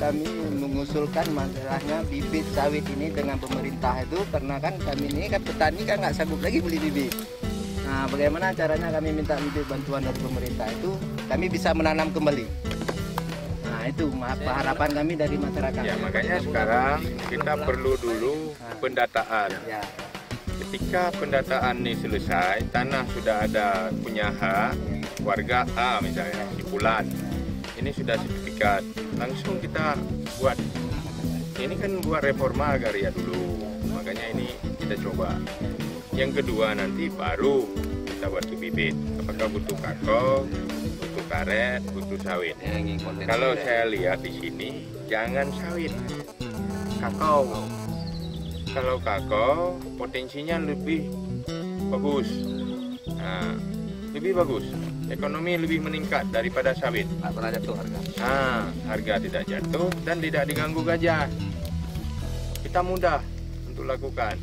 kami mengusulkan masalahnya bibit sawit ini dengan pemerintah itu, karena kan kami ini kan petani kan nggak sanggup lagi beli bibit. Nah, bagaimana caranya kami minta bibit bantuan dari pemerintah itu, kami bisa menanam kembali. Nah, itu harapan kami dari masyarakat. Ya, makanya sekarang kita perlu dulu pendataan. Ya. Ketika pendataan ini selesai, tanah sudah ada punya hak, warga A misalnya, Cipulan. Ini sudah sertifikat, langsung kita buat. Ini kan buat reforma agraria dulu, makanya ini kita coba. Yang kedua nanti baru kita buat bibit. Apakah butuh kakao, butuh karet, butuh sawit. Kalau saya lihat di sini, jangan sawit, kakao. Kalau kakao potensinya lebih bagus, nah, lebih bagus. Ekonomi lebih meningkat daripada sawit. Nggak pernah jatuh harga. Nah, harga tidak jatuh dan tidak diganggu gajah. Kita mudah untuk lakukan.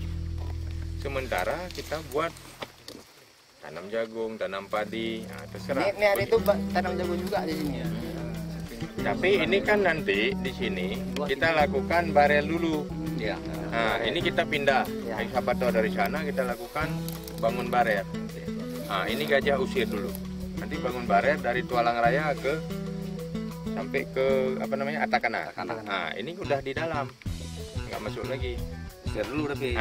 Sementara kita buat tanam jagung, tanam padi, nah, terserah. Ini hari itu tanam jagung juga di sini ya. Tapi ini kan nanti di sini kita lakukan barel dulu. Iya. Nah, ini kita pindah. Ya. Siapa tahu dari sana kita lakukan bangun barel. Nah, ini gajah usir dulu. Nanti bangun baret dari Tualang Raya sampai ke apa namanya Atakana. Nah, ini udah di dalam, nggak masuk lagi. Share dulu tapi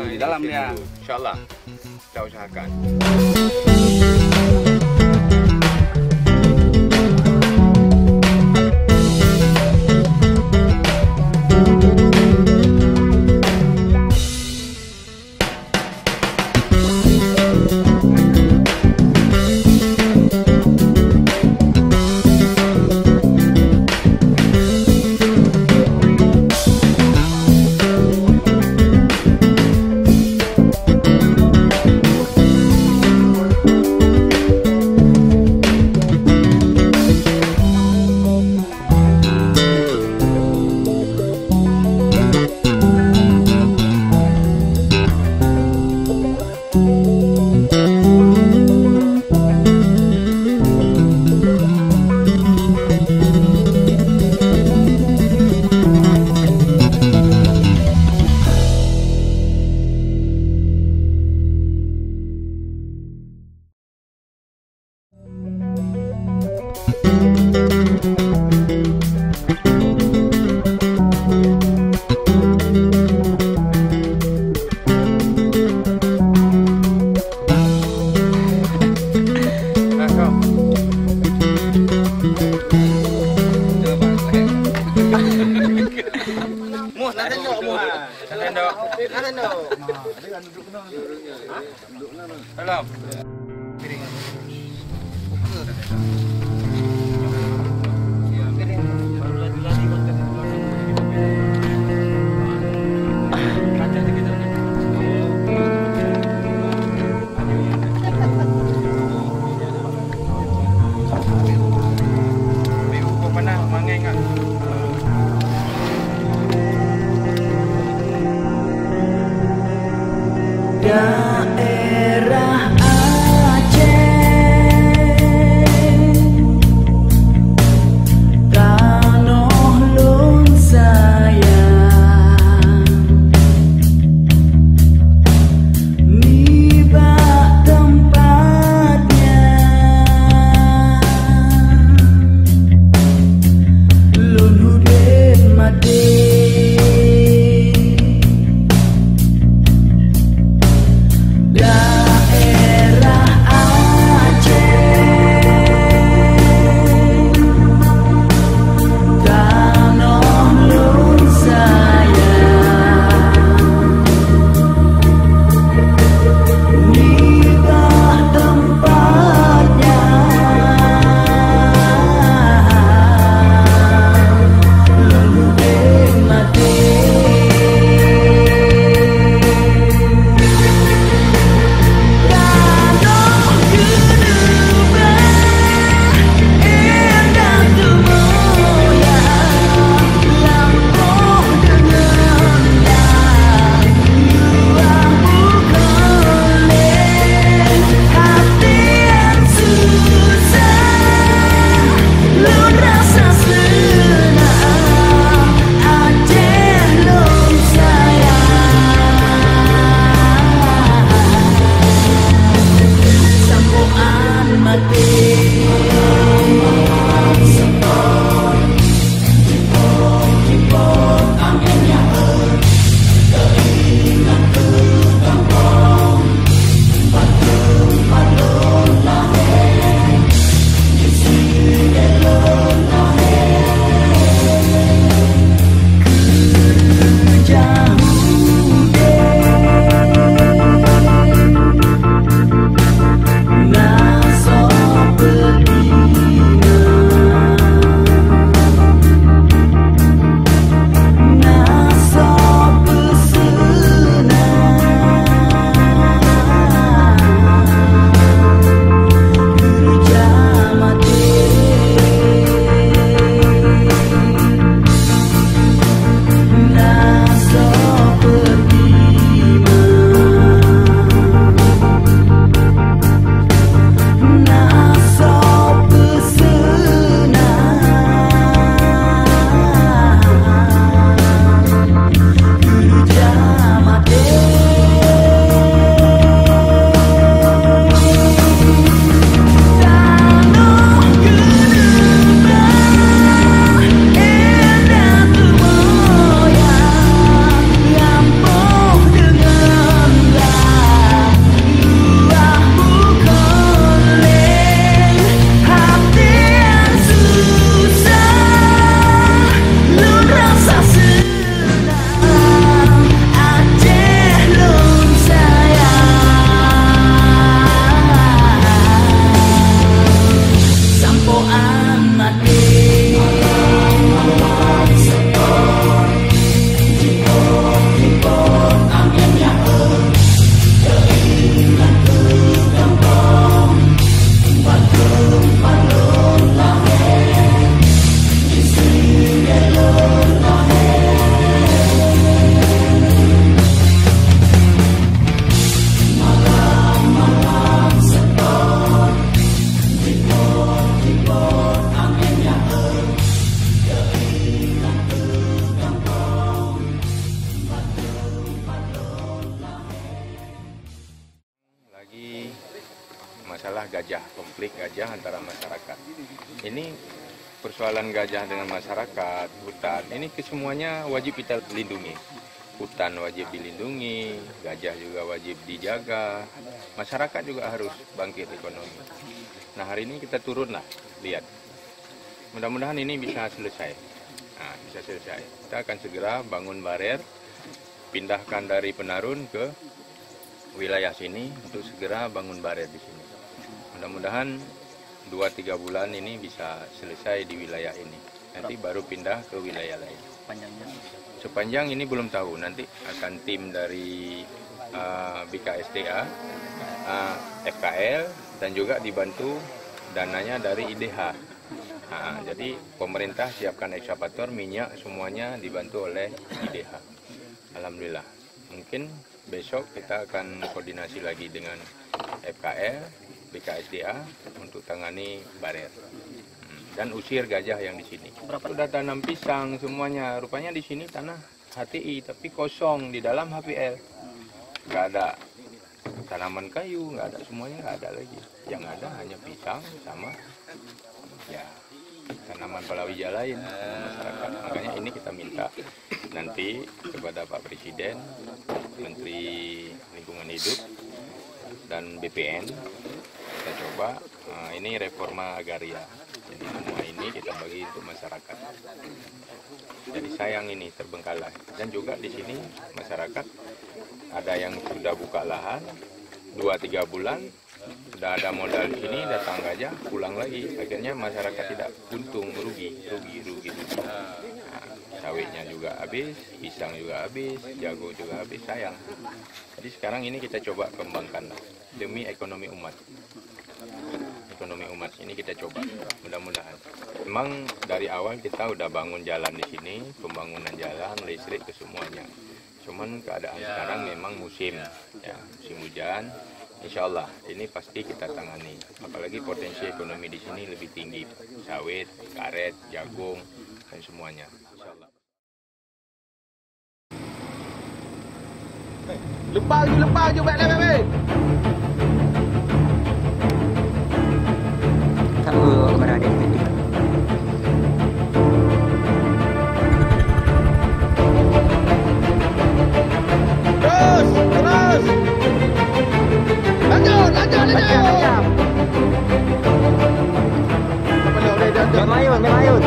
Di dalam ya. Insya Allah kita usahakan. Salam. Daerah Aceh, tanah lun sayang, nibak tempatnya, lun hudin mati. Yeah. masalah gajah, konflik gajah antara masyarakat. Ini persoalan gajah dengan masyarakat, hutan, ini kesemuanya wajib kita lindungi. Hutan wajib dilindungi, gajah juga wajib dijaga, masyarakat juga harus bangkit ekonomi. Nah hari ini kita turun lah, lihat. Mudah-mudahan ini bisa selesai. Nah, bisa selesai. Kita akan segera bangun barer, pindahkan dari Penarun ke wilayah sini untuk segera bangun barer di sini. Mudah-mudahan 2-3 bulan ini bisa selesai di wilayah ini. Nanti baru pindah ke wilayah lain. Sepanjang ini belum tahu, nanti akan tim dari BKSDA, FKL, dan juga dibantu dananya dari IDH. Nah, jadi pemerintah siapkan ekskavator, minyak, semuanya dibantu oleh IDH. Alhamdulillah. Mungkin besok kita akan koordinasi lagi dengan FKL, BKSDA untuk tangani barer. Dan usir gajah yang di sini. Sudah tanam pisang semuanya. Rupanya di sini tanah HTI tapi kosong, di dalam HPL. Nggak ada tanaman kayu, nggak ada, semuanya nggak ada lagi. Yang ada hanya pisang sama ya tanaman palawija lain masyarakat. Makanya ini kita minta nanti kepada Pak Presiden, Menteri Lingkungan Hidup dan BPN, kita coba ini reforma agraria. Jadi semua ini kita bagi untuk masyarakat. Jadi sayang ini terbengkalai. Dan juga di sini masyarakat ada yang sudah buka lahan 2-3 bulan, sudah ada modal di sini, datang gajah, pulang lagi. Akhirnya masyarakat tidak untung, rugi. Nah, sawitnya juga habis, pisang juga habis, jago juga habis, sayang. Jadi sekarang ini kita coba kembangkan demi ekonomi umat. Ekonomi umat ini kita coba, mudah-mudahan. Memang dari awal kita udah bangun jalan di sini, pembangunan jalan, listrik ke semuanya. Cuman keadaan sekarang memang musim, ya, musim hujan. Insya Allah ini pasti kita tangani. Apalagi potensi ekonomi di sini lebih tinggi, sawit, karet, jagung, dan semuanya. Insya Allah. Lempar je baik dah, Tahu kepada adik itu. Terus. Lanjut. Melayun.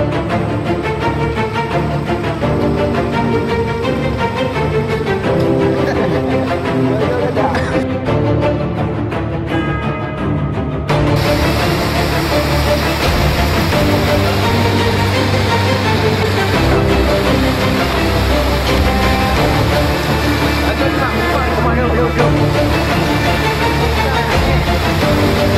Come on,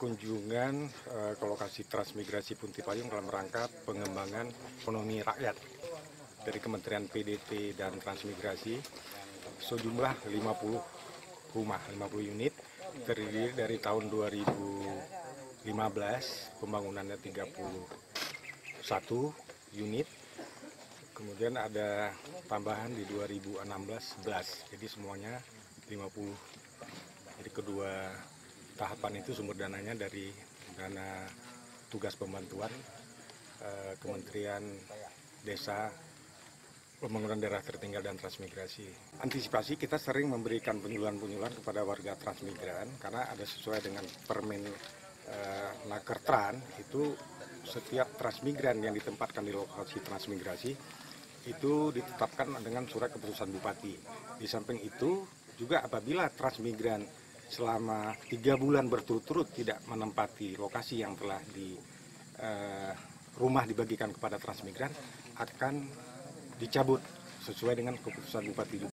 Kunjungan ke lokasi transmigrasi Punti Payung dalam rangka pengembangan ekonomi rakyat dari Kementerian PDT dan Transmigrasi sejumlah 50 rumah, 50 unit terdiri dari tahun 2015 pembangunannya 31 unit, kemudian ada tambahan di 2016 11, jadi semuanya 50. Jadi kedua tahapan itu sumber dananya dari dana tugas pembantuan Kementerian Desa, Pembangunan Daerah Tertinggal dan Transmigrasi. Antisipasi kita sering memberikan penyuluhan-penyuluhan kepada warga transmigran karena ada sesuai dengan Permen Nakertran itu setiap transmigran yang ditempatkan di lokasi transmigrasi itu ditetapkan dengan surat keputusan Bupati. Di samping itu juga apabila transmigran selama 3 bulan berturut-turut tidak menempati lokasi yang telah rumah dibagikan kepada transmigran akan dicabut sesuai dengan keputusan Bupati.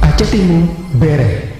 Aceh Timur Bere.